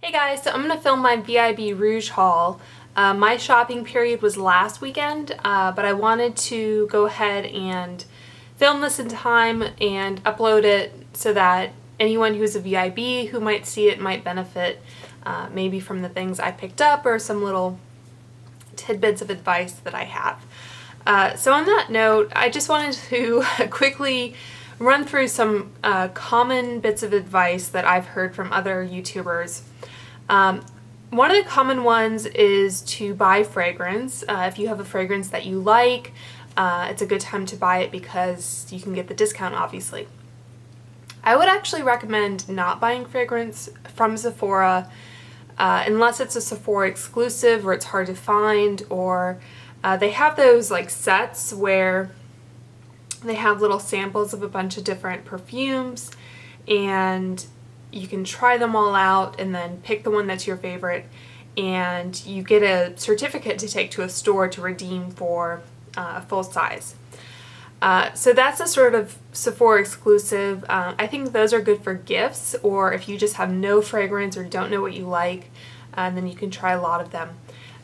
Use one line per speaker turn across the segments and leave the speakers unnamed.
Hey guys, so I'm going to film my VIB Rouge haul. My shopping period was last weekend, but I wanted to go ahead and film this in time and upload it so that anyone who's a VIB who might see it might benefit maybe from the things I picked up or some little tidbits of advice that I have. So on that note, I just wanted to quickly run through some common bits of advice that I've heard from other YouTubers. One of the common ones is to buy fragrance. If you have a fragrance that you like, it's a good time to buy it because you can get the discount, obviously. I would actually recommend not buying fragrance from Sephora unless it's a Sephora exclusive or it's hard to find, or they have those like sets where they have little samples of a bunch of different perfumes and you can try them all out and then pick the one that's your favorite, and you get a certificate to take to a store to redeem for a full size. So that's a sort of Sephora exclusive. I think those are good for gifts, or if you just have no fragrance or don't know what you like, then you can try a lot of them.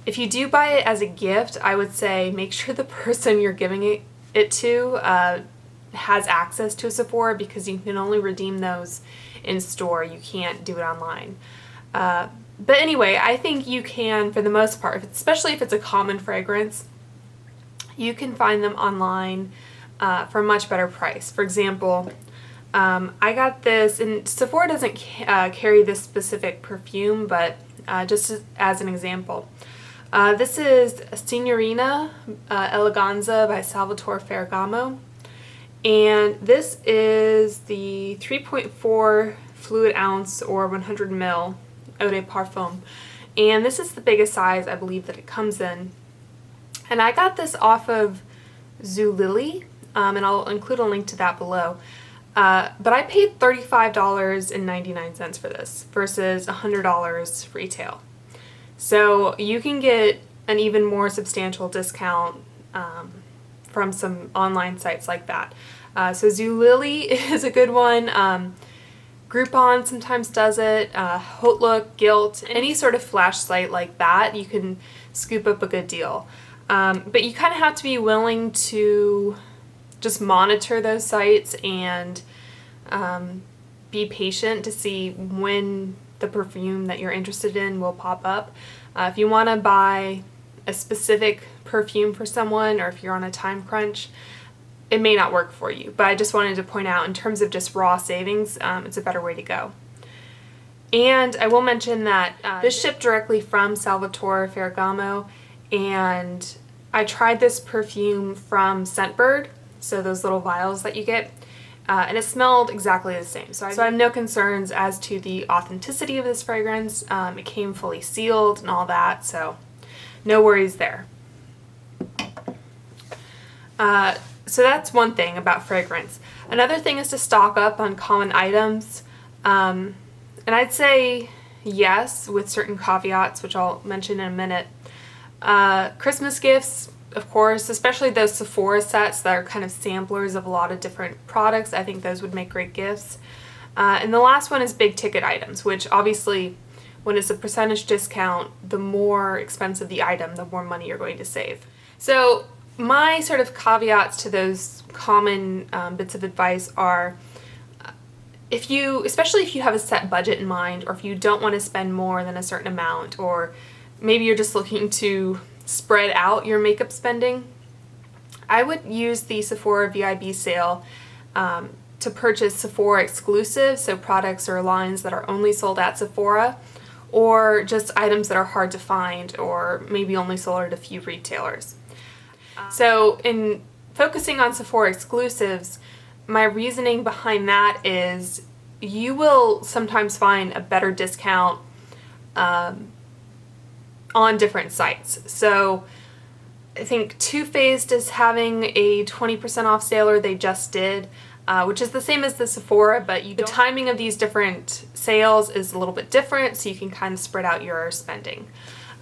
If you do buy it as a gift, I would say make sure the person you're giving it to has access to a Sephora, because you can only redeem those in store. You can't do it online. But anyway, I think you can, for the most part, especially if it's a common fragrance, you can find them online for a much better price. For example, I got this, and Sephora doesn't carry this specific perfume, but just as an example, this is Signorina Eleganza by Salvatore Ferragamo. And this is the 3.4 fluid ounce or 100 ml eau de parfum. And this is the biggest size I believe that it comes in. And I got this off of Zulily, and I'll include a link to that below. But I paid $35.99 for this versus $100 retail. So you can get an even more substantial discount from some online sites like that. So Zulily is a good one. Groupon sometimes does it. Hotlook, Gilt, any sort of flash site like that, you can scoop up a good deal. But you kind of have to be willing to just monitor those sites and be patient to see when the perfume that you're interested in will pop up. If you want to buy a specific perfume for someone, or if you're on a time crunch, it may not work for you. But I just wanted to point out, in terms of just raw savings, it's a better way to go. And I will mention that this shipped directly from Salvatore Ferragamo, and I tried this perfume from Scentbird, so those little vials that you get, and it smelled exactly the same. So I have no concerns as to the authenticity of this fragrance. It came fully sealed and all that, so no worries there. So that's one thing about fragrance. Another thing is to stock up on common items. And I'd say yes, with certain caveats, which I'll mention in a minute. Christmas gifts, of course, especially those Sephora sets that are kind of samplers of a lot of different products. I think those would make great gifts. And the last one is big ticket items, which obviously, when it's a percentage discount, the more expensive the item, the more money you're going to save. So my sort of caveats to those common bits of advice are, especially if you have a set budget in mind, or if you don't want to spend more than a certain amount, or maybe you're just looking to spread out your makeup spending, I would use the Sephora VIB sale to purchase Sephora exclusive, so products or lines that are only sold at Sephora, or just items that are hard to find or maybe only sold at a few retailers. So in focusing on Sephora exclusives, my reasoning behind that is you will sometimes find a better discount on different sites. So I think Too Faced is having a 20% off sale, or they just did, which is the same as the Sephora, but the timing of these different sales is a little bit different, so you can kind of spread out your spending.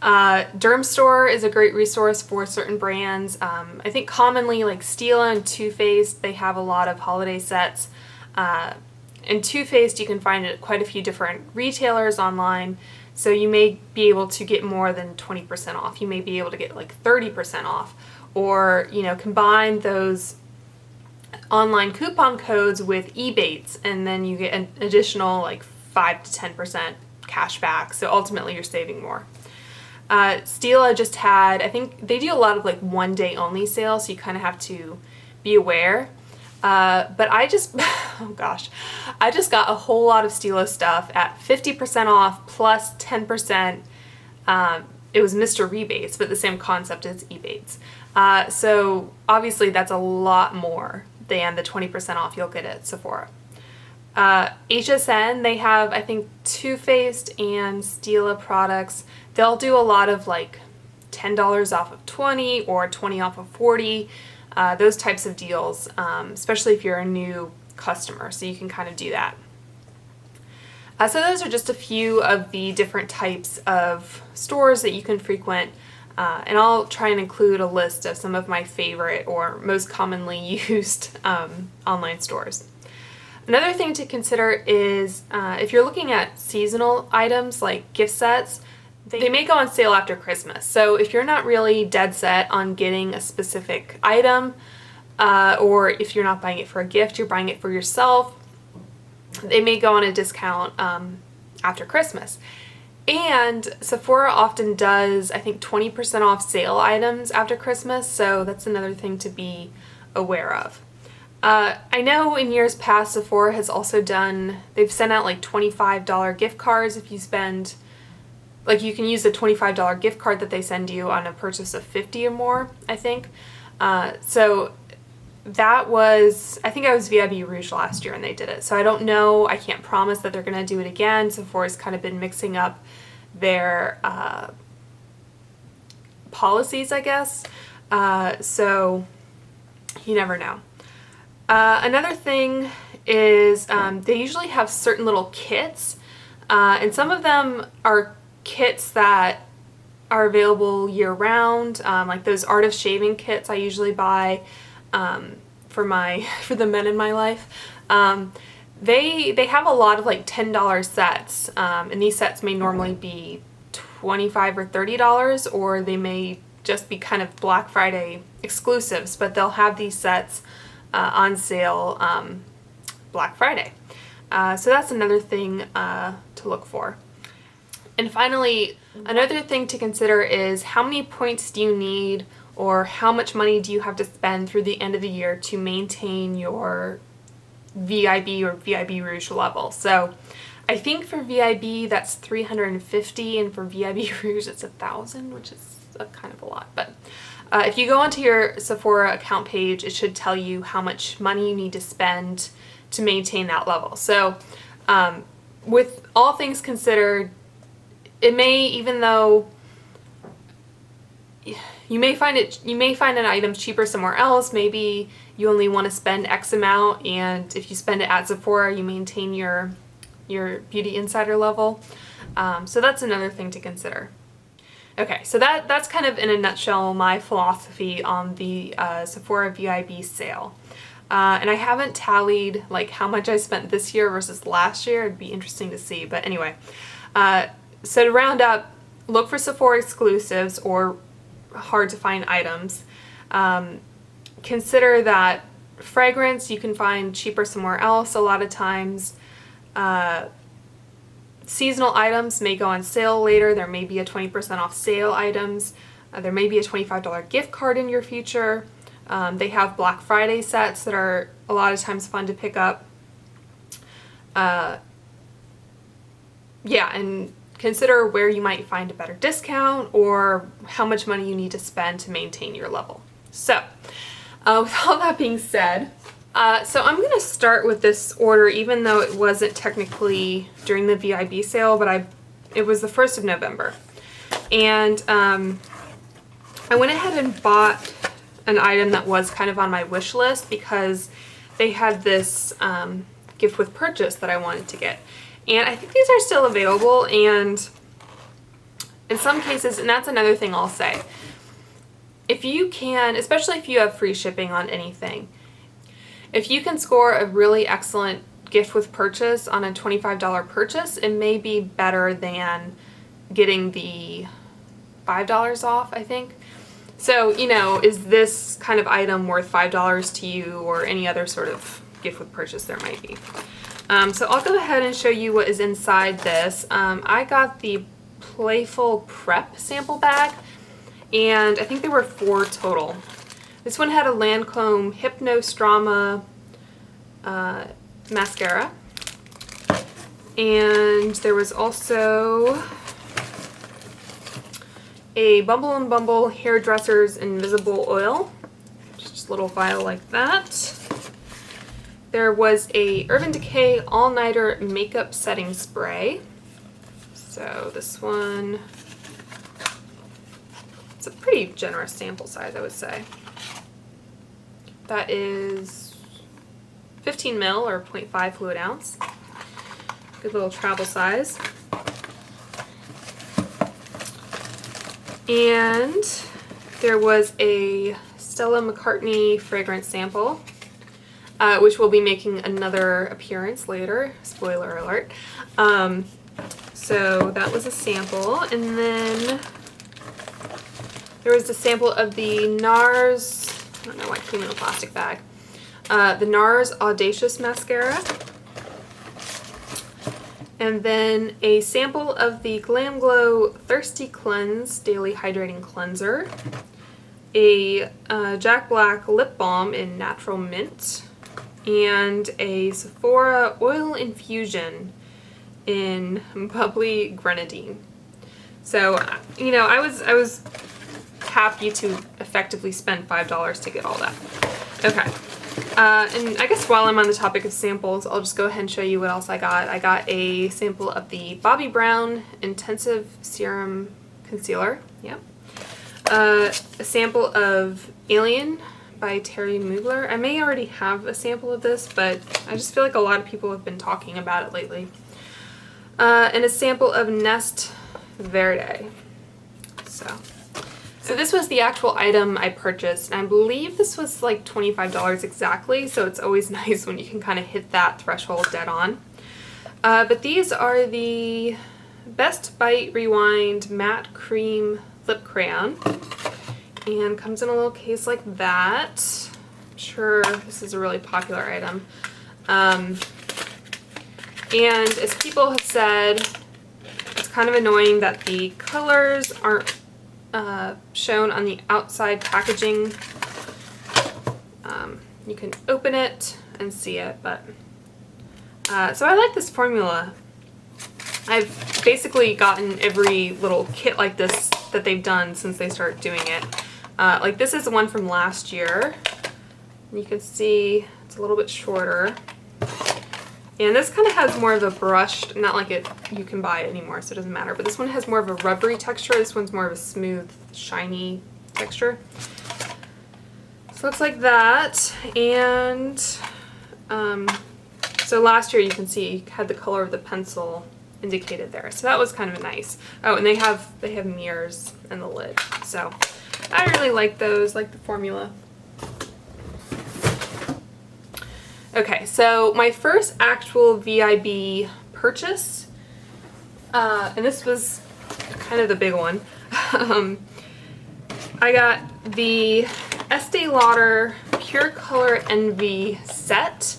Dermstore is a great resource for certain brands. I think commonly like Stila and Too Faced, they have a lot of holiday sets. And Too Faced you can find at quite a few different retailers online, so you may be able to get more than 20% off. You may be able to get like 30% off, or combine those online coupon codes with Ebates, and then you get an additional like 5 to 10% cash back, so ultimately you're saving more. Stila just had, I think they do a lot of like one day only sales, so you kind of have to be aware. But I just, oh gosh, I just got a whole lot of Stila stuff at 50% off plus 10%. It was Mr. Rebates, but the same concept as Ebates. So obviously that's a lot more than the 20% off you'll get at Sephora. HSN, they have, I think, Too Faced and Stila products. They'll do a lot of like $10 off of 20 or 20 off of 40, those types of deals, especially if you're a new customer, so you can kind of do that. So those are just a few of the different types of stores that you can frequent, and I'll try and include a list of some of my favorite or most commonly used online stores. Another thing to consider is if you're looking at seasonal items like gift sets, they may go on sale after Christmas. So if you're not really dead set on getting a specific item, or if you're not buying it for a gift, you're buying it for yourself, they may go on a discount after Christmas. And Sephora often does, I think, 20% off sale items after Christmas, so that's another thing to be aware of. I know in years past Sephora has also done, they've sent out like $25 gift cards if you spend, like you can use the $25 gift card that they send you on a purchase of 50 or more, I think. So that was, I think I was VIB Rouge last year and they did it. So I don't know, I can't promise that they're going to do it again. Sephora's kind of been mixing up their policies, I guess. So you never know. Another thing is they usually have certain little kits, and some of them are kits that are available year-round, like those Art of Shaving kits I usually buy for the men in my life. They have a lot of like $10 sets, and these sets may normally be $25 or $30, or they may just be kind of Black Friday exclusives, but they'll have these sets on sale Black Friday. So that's another thing to look for. And finally, another thing to consider is how many points do you need, or how much money do you have to spend through the end of the year to maintain your VIB or VIB Rouge level. So I think for VIB that's 350, and for VIB Rouge it's 1,000, which is kind of a lot. But if you go onto your Sephora account page, it should tell you how much money you need to spend to maintain that level. So with all things considered, it may, even though you may find an item cheaper somewhere else, maybe you only want to spend X amount, and if you spend it at Sephora, you maintain your Beauty Insider level. So that's another thing to consider. Okay, so that's kind of in a nutshell my philosophy on the Sephora VIB sale. And I haven't tallied like how much I spent this year versus last year. It'd be interesting to see. But anyway, so to round up, look for Sephora exclusives or hard to find items. Consider that fragrance you can find cheaper somewhere else a lot of times. Seasonal items may go on sale later. There may be a 20% off sale items. There may be a $25 gift card in your future. They have Black Friday sets that are a lot of times fun to pick up. Yeah, and consider where you might find a better discount or how much money you need to spend to maintain your level. So, with all that being said, so I'm going to start with this order, even though it wasn't technically during the VIB sale, but it was the 1st of November. And I went ahead and bought an item that was kind of on my wish list because they had this gift with purchase that I wanted to get. And I think these are still available, and in some cases, and that's another thing I'll say, if you can, especially if you have free shipping on anything, if you can score a really excellent gift with purchase on a $25 purchase, it may be better than getting the $5 off, I think. So, you know, is this kind of item worth $5 to you, or any other sort of gift with purchase there might be. So I'll go ahead and show you what is inside this. I got the Playful Prep sample bag, and I think there were 4 total. This one had a Lancome Hypnostrama mascara, and there was also a Bumble and Bumble Hairdresser's Invisible Oil, just a little vial like that. There was a Urban Decay All-Nighter Makeup Setting Spray. So this one, it's a pretty generous sample size, I would say. That is 15 ml or 0.5 fluid ounce. Good little travel size. And there was a Stella McCartney fragrance sample, which will be making another appearance later. Spoiler alert. So that was a sample. And then there was a sample of the NARS, I don't know why it came in a plastic bag, the NARS Audacious Mascara. And then a sample of the Glam Glow Thirsty Cleanse Daily Hydrating Cleanser. A Jack Black Lip Balm in Natural Mint. And a Sephora Oil Infusion in Bubbly Grenadine. So, you know, I was happy to effectively spend $5 to get all that. Okay. And I guess while I'm on the topic of samples, I'll just go ahead and show you what else I got. I got a sample of the Bobbi Brown Intensive Serum Concealer. Yep. A sample of Alien by Terry Mugler. I may already have a sample of this, but I just feel like a lot of people have been talking about it lately. And a sample of Nest Verde. So this was the actual item I purchased, and I believe this was like $25 exactly, so it's always nice when you can kind of hit that threshold dead on. But these are the Best Bite Rewind Matte Cream Lip Crayon, and comes in a little case like that. I'm sure this is a really popular item. And as people have said, it's kind of annoying that the colors aren't shown on the outside packaging. You can open it and see it, but so I like this formula. I've basically gotten every little kit like this that they've done since they started doing it. Like this is the one from last year. You can see it's a little bit shorter. And this kind of has more of a brushed, not like it, you can buy it anymore, so it doesn't matter, but this one has more of a rubbery texture. This one's more of a smooth, shiny texture. So it looks like that. And so last year you can see had the color of the pencil indicated there. So that was kind of nice. Oh, and they have mirrors in the lid. So I really like those, like the formula. Okay, so my first actual VIB purchase, and this was kind of the big one, I got the Estee Lauder Pure Color Envy set,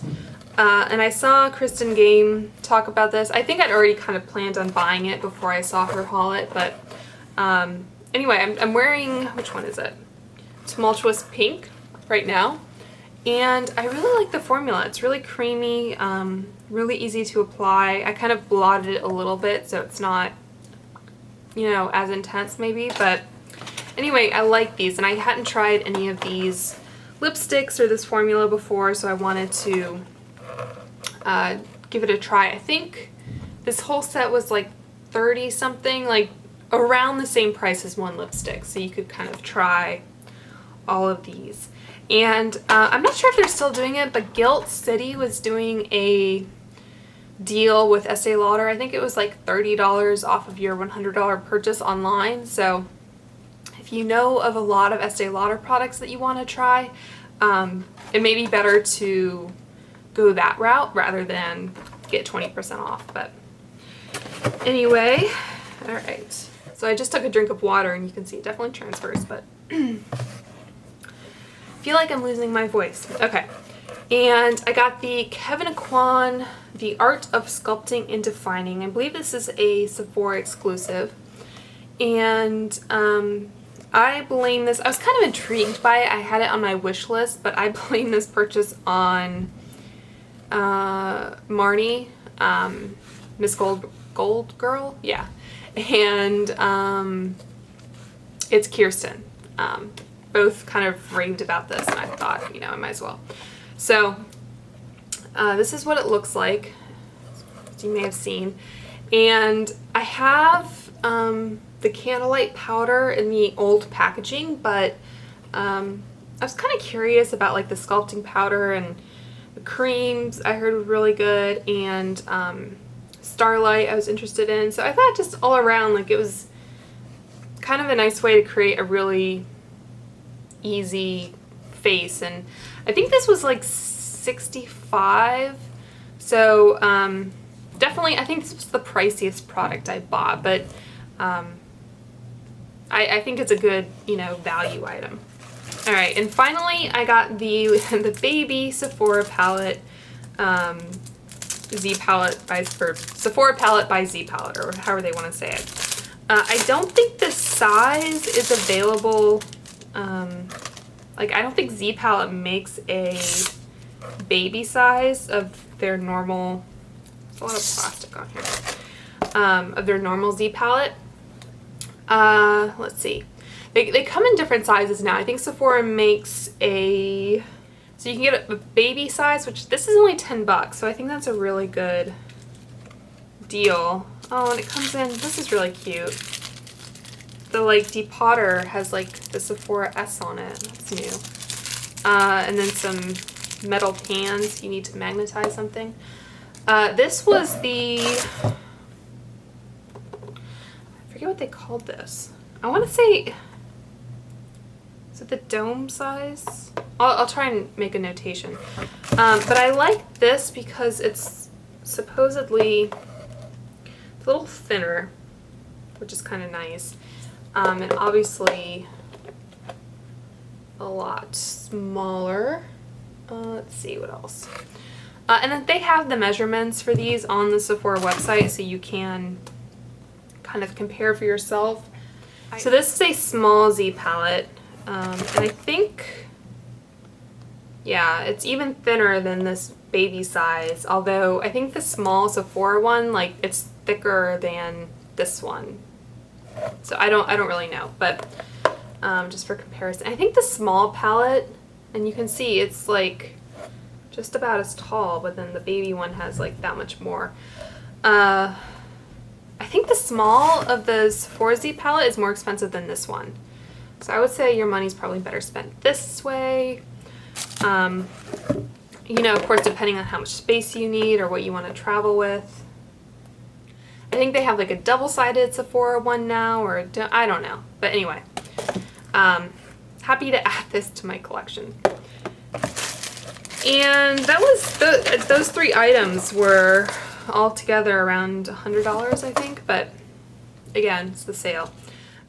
and I saw Kristen Game talk about this. I think I'd already kind of planned on buying it before I saw her haul it, but anyway, I'm wearing, which one is it? Tumultuous Pink right now. And I really like the formula. It's really creamy, really easy to apply. I kind of blotted it a little bit so it's not, you know, as intense maybe. But anyway, I like these, and I hadn't tried any of these lipsticks or this formula before, so I wanted to give it a try. I think this whole set was like 30 something, like around the same price as one lipstick, so you could kind of try all of these. And I'm not sure if they're still doing it, but Gilt City was doing a deal with Estee Lauder. I think it was like $30 off of your $100 purchase online. So if you know of a lot of Estee Lauder products that you want to try, it may be better to go that route rather than get 20% off. But anyway, all right. So I just took a drink of water and you can see it definitely transfers, but I feel like I'm losing my voice. Okay. And I got the Kevin Kwan, The Art of Sculpting and Defining. I believe this is a Sephora exclusive. And I blame this, I was kind of intrigued by it. I had it on my wish list, but I blame this purchase on Marnie, Miss Gold Girl? Yeah. And it's Kirsten. Both kind of raved about this, and I thought, you know, I might as well. So this is what it looks like, as you may have seen. And I have the Candlelight powder in the old packaging, but I was kind of curious about like the sculpting powder, and the creams I heard were really good, and Starlight I was interested in. So I thought just all around, like, it was kind of a nice way to create a really easy face. And I think this was like $65, so definitely I think this was the priciest product I bought, but I think it's a good, you know, value item. All right, and finally I got the baby Sephora palette, Z palette by, or Sephora palette by Z palette, or however they want to say it. I don't think this size is available. Like, I don't think Z palette makes a baby size of their normal. There's a lot of plastic on here. Of their normal Z palette. Let's see. They come in different sizes now. I think Sephora makes a, so you can get a baby size, which this is only $10, so I think that's a really good deal. Oh, and it comes in, this is really cute. The like depotter has like the Sephora S on it. That's new. And then some metal pans. You need to magnetize something. This was the, I forget what they called this. I want to say, is it the dome size? I'll try and make a notation. But I like this because it's supposedly a little thinner, which is kind of nice. And obviously a lot smaller. Let's see what else. And then they have the measurements for these on the Sephora website, so you can kind of compare for yourself. So this is a small Z palette, and I think, yeah, it's even thinner than this baby size, although I think the small Sephora one, like, it's thicker than this one. So I don't really know, but just for comparison, I think the small palette, and you can see it's like just about as tall, but then the baby one has like that much more. I think the small of the Sephora Z palette is more expensive than this one. So I would say your money's probably better spent this way. You know, of course, depending on how much space you need or what you want to travel with. I think they have like a double-sided Sephora one now, or I don't know. But anyway, happy to add this to my collection. And that was, those three items were all together around $100, I think, but again, it's the sale.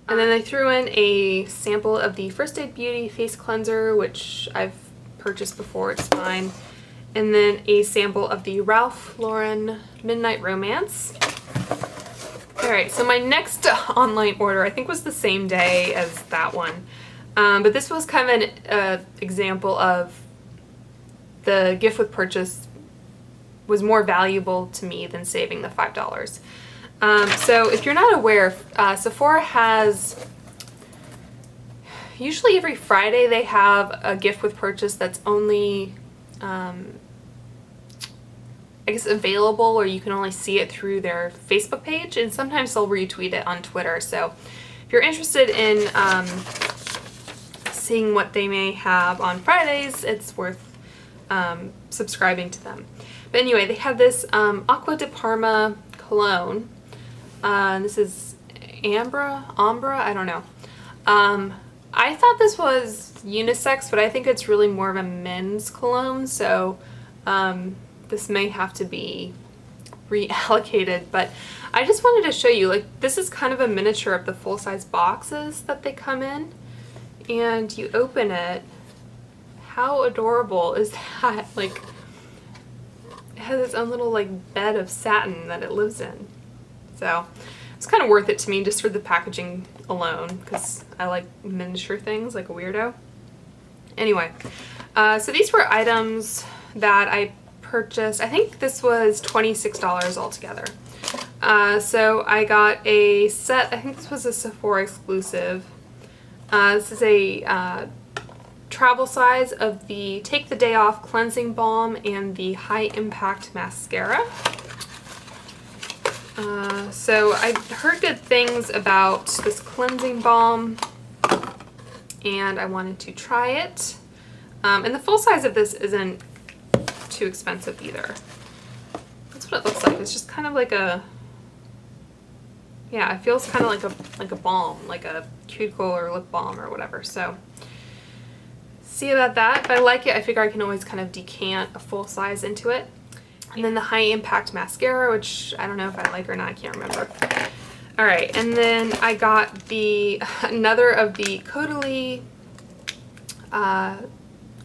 And then I threw in a sample of the First Aid Beauty face cleanser, which I've purchased before, it's fine. And then a sample of the Ralph Lauren Midnight Romance. Alright, so my next online order I think was the same day as that one. But this was kind of an example of the gift with purchase was more valuable to me than saving the $5. So if you're not aware, Sephora has, usually every Friday they have a gift with purchase that's only, I guess, available, or you can only see it through their Facebook page, and sometimes they'll retweet it on Twitter. So if you're interested in seeing what they may have on Fridays, it's worth subscribing to them. But anyway, they have this Acqua di Parma cologne. This is Ambra, I don't know. I thought this was unisex, but I think it's really more of a men's cologne, so This may have to be reallocated, but I just wanted to show you, like, this is kind of a miniature of the full-size boxes that they come in, and you open it. How adorable is that? Like, it has its own little like bed of satin that it lives in. So it's kind of worth it to me just for the packaging alone, because I like miniature things like a weirdo. Anyway, so these were items that I purchased. I think this was $26 altogether. So I got a set, I think this was a Sephora exclusive. This is a travel size of the Take the Day Off Cleansing Balm and the High Impact Mascara. So I heard good things about this cleansing balm, and I wanted to try it. And the full size of this isn't too expensive either. That's what it looks like. It's just kind of like a, yeah, it feels kind of like a balm, like a cuticle or lip balm or whatever. So see about that. If I like it, I figure I can always kind of decant a full size into it. And then the High Impact Mascara, which I don't know if I like or not, I can't remember. All right, and then I got another of the Caudalie, I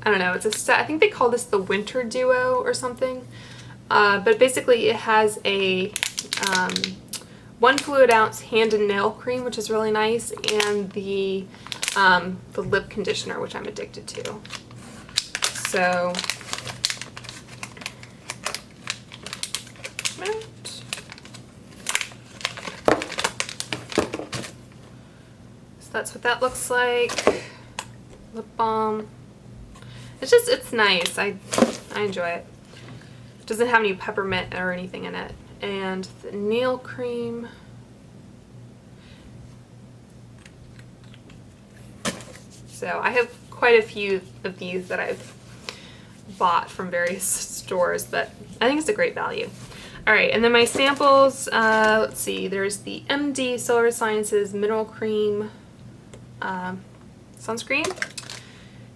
don't know, it's a set, I think they call this the Winter Duo or something. But basically it has a 1 fluid ounce hand and nail cream, which is really nice, and the lip conditioner, which I'm addicted to. So that's what that looks like. Lip balm. It's nice. I enjoy it. It doesn't have any peppermint or anything in it. And the nail cream. So I have quite a few of these that I've bought from various stores, but I think it's a great value. All right, and then my samples, let's see, there's the MD Solar Sciences Mineral Cream Sunscreen,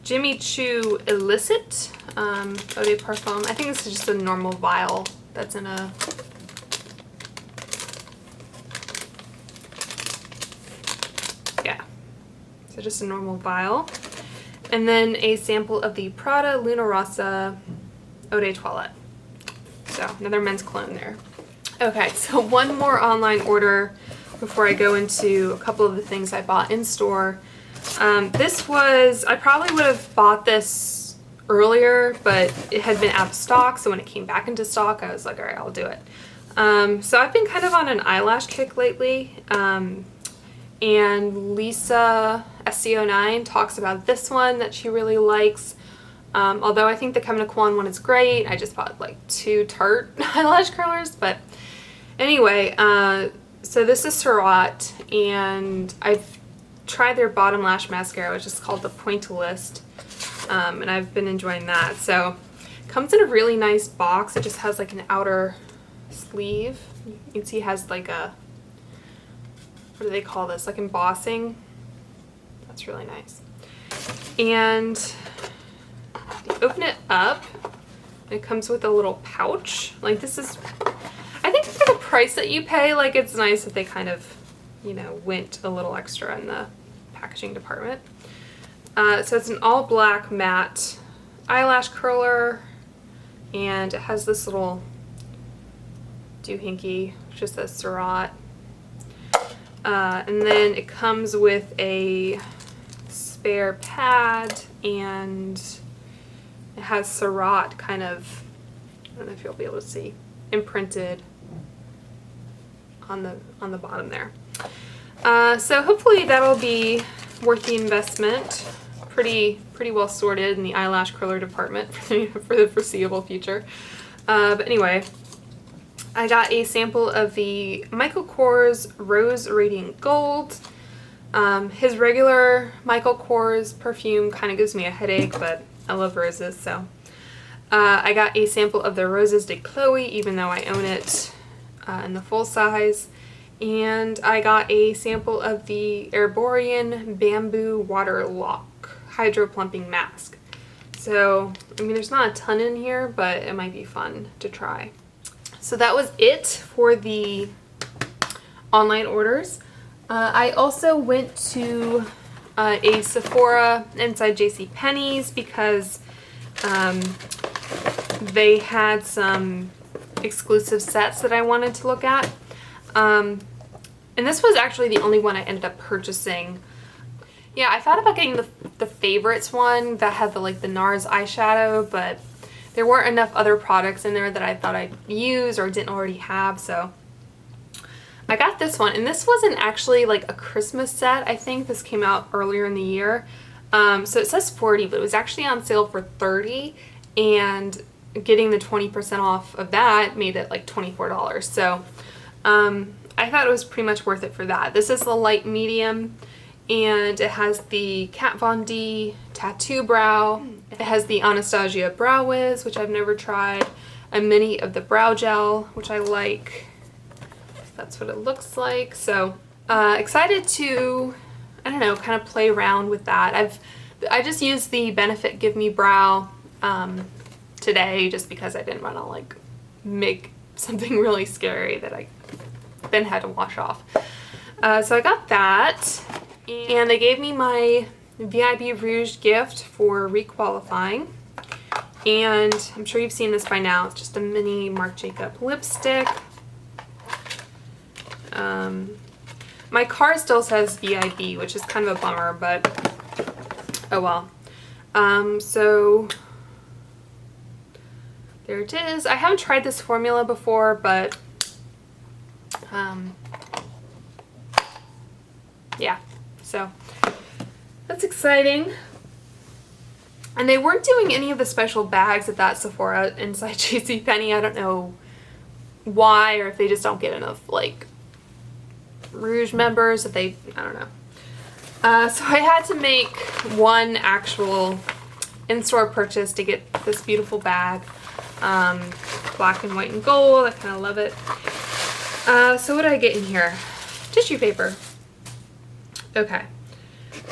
Jimmy Choo Illicit Eau de Parfum. I think this is just a normal vial that's in a, yeah, so just a normal vial. And then a sample of the Prada Luna Rossa Eau de Toilette. So another men's cologne there. Okay, so one more online order before I go into a couple of the things I bought in store. This was, I probably would have bought this earlier, but it had been out of stock, so when it came back into stock, I was like, all right, I'll do it. So I've been kind of on an eyelash kick lately, and Lisa SC09 talks about this one that she really likes. Although I think the Kevin Kwan one is great. I just bought like 2 Tarte eyelash curlers, but anyway, so this is Surratt, and I've tried their bottom lash mascara, which is called the Pointillist, and I've been enjoying that. So it comes in a really nice box. It just has like an outer sleeve. You can see it has like a, what do they call this? Like embossing. That's really nice. And you open it up, and it comes with a little pouch. Like this is, I think for the price that you pay, like it's nice that they kind of, you know, went a little extra in the packaging department. So it's an all black matte eyelash curler, and it has this little doohickey, which just says Surratt. And then it comes with a spare pad, and it has Surratt kind of, I don't know if you'll be able to see, imprinted on the bottom there. So hopefully that'll be worth the investment. Pretty well sorted in the eyelash curler department for the foreseeable future. But anyway, I got a sample of the Michael Kors Rose Radiant Gold. His regular Michael Kors perfume kind of gives me a headache, but I love roses, so. I got a sample of the Roses de Chloe, even though I own it in the full size. And I got a sample of the Herborian Bamboo Water Lock Hydro Plumping Mask. So, I mean, there's not a ton in here, but it might be fun to try. So that was it for the online orders. I also went to a Sephora inside JCPenney's because they had some exclusive sets that I wanted to look at. And this was actually the only one I ended up purchasing. Yeah, I thought about getting the favorites one that had the NARS eyeshadow, but there weren't enough other products in there that I thought I'd use or didn't already have, so I got this one. And this wasn't actually like a Christmas set. I think this came out earlier in the year. So it says 40, but it was actually on sale for 30, and getting the 20% off of that made it like $24. So I thought it was pretty much worth it for that. This is the light medium, and it has the Kat Von D tattoo brow. It has the Anastasia Brow Wiz, which I've never tried. A mini of the brow gel, which I like. That's what it looks like. So excited to, I don't know, kind of play around with that. I just used the Benefit Give Me Brow today just because I didn't want to like make something really scary that I then had to wash off. So I got that, and they gave me my VIB Rouge gift for requalifying, and I'm sure you've seen this by now. It's just a mini Marc Jacob lipstick. My card still says VIB, which is kind of a bummer, but oh well. So there it is. I haven't tried this formula before, but yeah, so that's exciting. And they weren't doing any of the special bags at that Sephora inside JCPenney. I don't know why, or if they just don't get enough like Rouge members, if they, I don't know. So I had to make one actual in-store purchase to get this beautiful bag. Black and white and gold. I kind of love it. So what did I get in here? Tissue paper. Okay.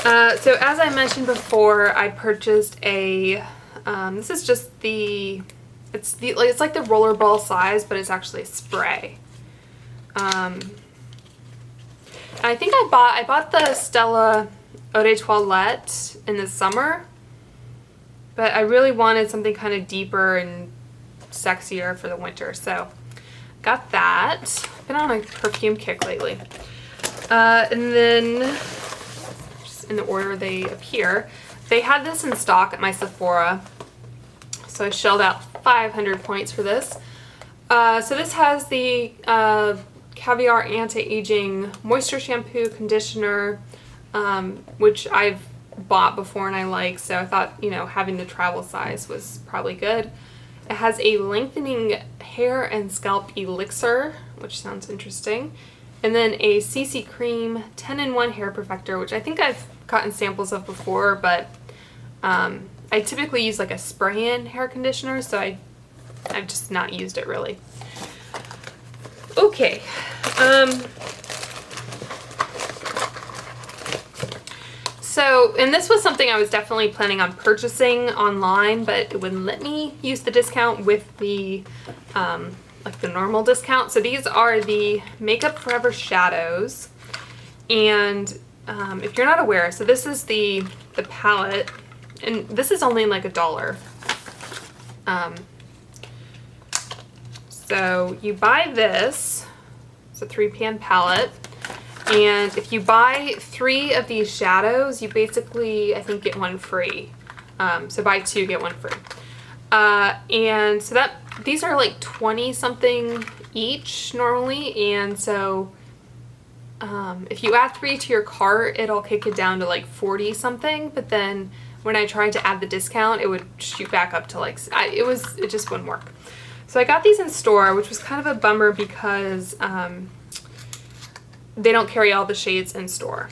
So as I mentioned before, I purchased a, this is just it's like the rollerball size, but it's actually a spray. I think I bought the Stella Eau de Toilette in the summer, but I really wanted something kind of deeper and sexier for the winter, so got that. Been on a perfume kick lately. And then, just in the order they appear, they had this in stock at my Sephora, so I shelled out 500 points for this. So this has the Caviar Anti-Aging Moisture Shampoo, Conditioner, which I've bought before and I like, so I thought, you know, having the travel size was probably good. It has a lengthening hair and scalp elixir, which sounds interesting. And then a CC Cream 10-in-1 hair perfector, which I think I've gotten samples of before, but I typically use like a spray-in hair conditioner, so I've just not used it really. Okay. So, and this was something I was definitely planning on purchasing online, but it wouldn't let me use the discount with the, like the normal discount. So these are the Makeup Forever shadows. And if you're not aware, so this is the palette, and this is only like $1. So you buy this, it's a 3-pan palette, and if you buy 3 of these shadows, you basically, I think, get one free. So buy 2, get one free. And so these are like 20 something each normally, and so if you add 3 to your cart, it'll kick it down to like 40 something, but then when I tried to add the discount, it would shoot back up to like, it just wouldn't work. So I got these in store, which was kind of a bummer because they don't carry all the shades in store,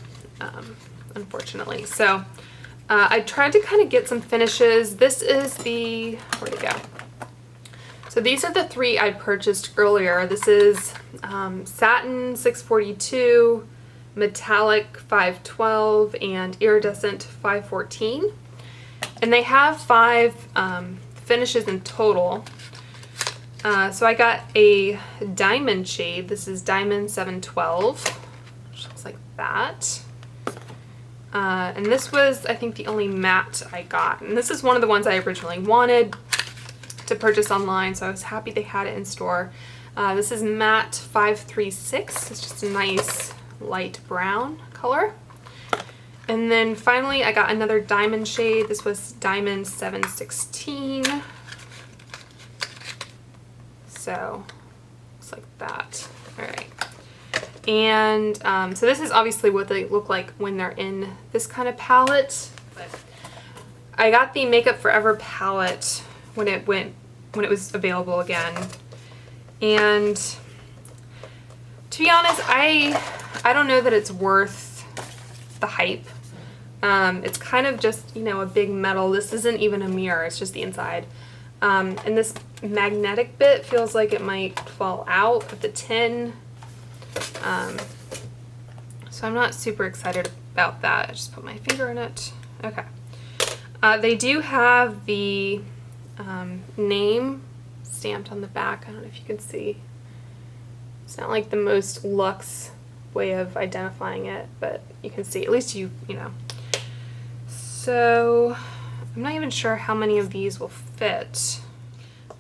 unfortunately. So I tried to kind of get some finishes. This is the, where'd it go? So these are the 3 I purchased earlier. This is Satin 642, Metallic 512, and Iridescent 514. And they have 5 finishes in total. So I got a diamond shade. This is Diamond 712, which looks like that. And this was, I think, the only matte I got. And this is one of the ones I originally wanted to purchase online, so I was happy they had it in store. This is Matte 536. It's just a nice light brown color. And then finally I got another diamond shade. This was Diamond 716. So, looks like that. Alright. And so this is obviously what they look like when they're in this kind of palette. But I got the Makeup Forever palette when it was available again. And to be honest, I don't know that it's worth the hype. It's kind of just, you know, a big metal. This isn't even a mirror, it's just the inside. And this magnetic bit feels like it might fall out of the tin. So I'm not super excited about that. I just put my finger in it. Okay. They do have the name stamped on the back. I don't know if you can see. It's not like the most luxe way of identifying it, but you can see, at least you know. So I'm not even sure how many of these will fit.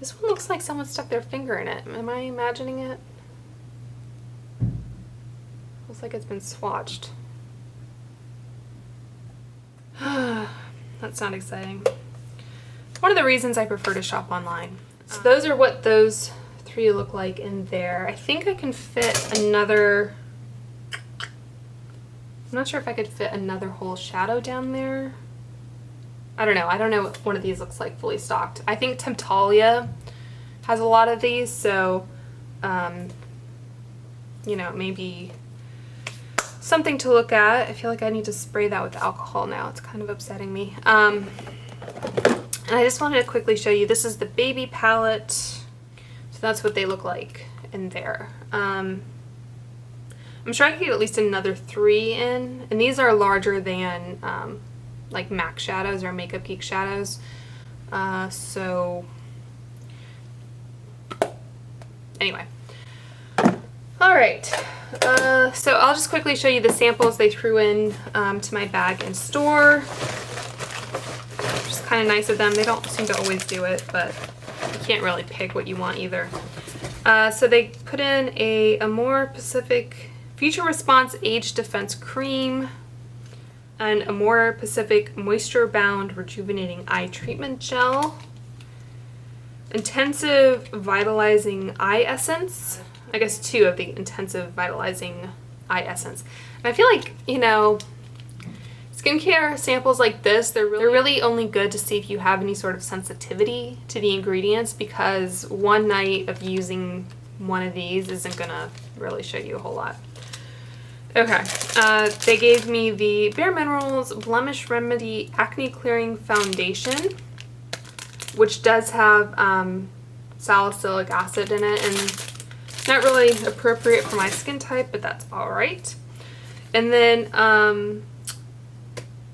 This one looks like someone stuck their finger in it. Am I imagining it? Looks like it's been swatched. That's not exciting. One of the reasons I prefer to shop online. So those are what those 3 look like in there. I think I can fit another, I'm not sure if I could fit another whole shadow down there. I don't know what one of these looks like fully stocked. I think Temptalia has a lot of these, so you know, maybe something to look at. I feel like I need to spray that with alcohol now. It's kind of upsetting me. And I just wanted to quickly show you, this is the baby palette. So that's what they look like in there. I'm sure I could get at least another 3 in. And these are larger than like MAC shadows or Makeup Geek shadows. So anyway. Alright. So I'll just quickly show you the samples they threw in to my bag in store. Just kind of nice of them. They don't seem to always do it, but you can't really pick what you want either. So they put in a Amore Pacific Future Response Age Defense Cream, an Amore Pacific Moisture Bound Rejuvenating Eye Treatment Gel, Intensive Vitalizing Eye Essence. I guess 2 of the Intensive Vitalizing Eye Essence. And I feel like, you know, skincare samples like this, they're really only good to see if you have any sort of sensitivity to the ingredients, because one night of using one of these isn't gonna really show you a whole lot. Okay, they gave me the Bare Minerals Blemish Remedy Acne Clearing Foundation, which does have salicylic acid in it, and it's not really appropriate for my skin type, but that's alright. And then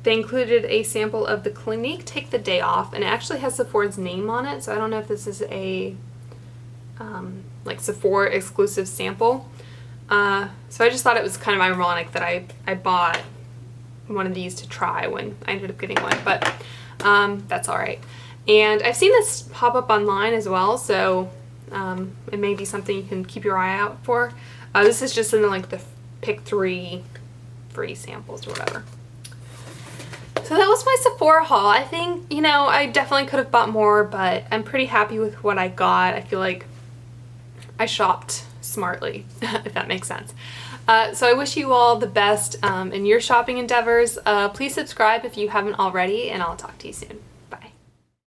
they included a sample of the Clinique Take the Day Off, and it actually has Sephora's name on it, so I don't know if this is a like Sephora exclusive sample. So I just thought it was kind of ironic that I bought one of these to try when I ended up getting one, but that's alright. And I've seen this pop up online as well, so it may be something you can keep your eye out for. This is just in like the pick 3 free samples or whatever. So that was my Sephora haul. I think, you know, I definitely could have bought more, but I'm pretty happy with what I got. I feel like I shopped smartly, if that makes sense. So I wish you all the best in your shopping endeavors. Please subscribe if you haven't already, and I'll talk to you soon.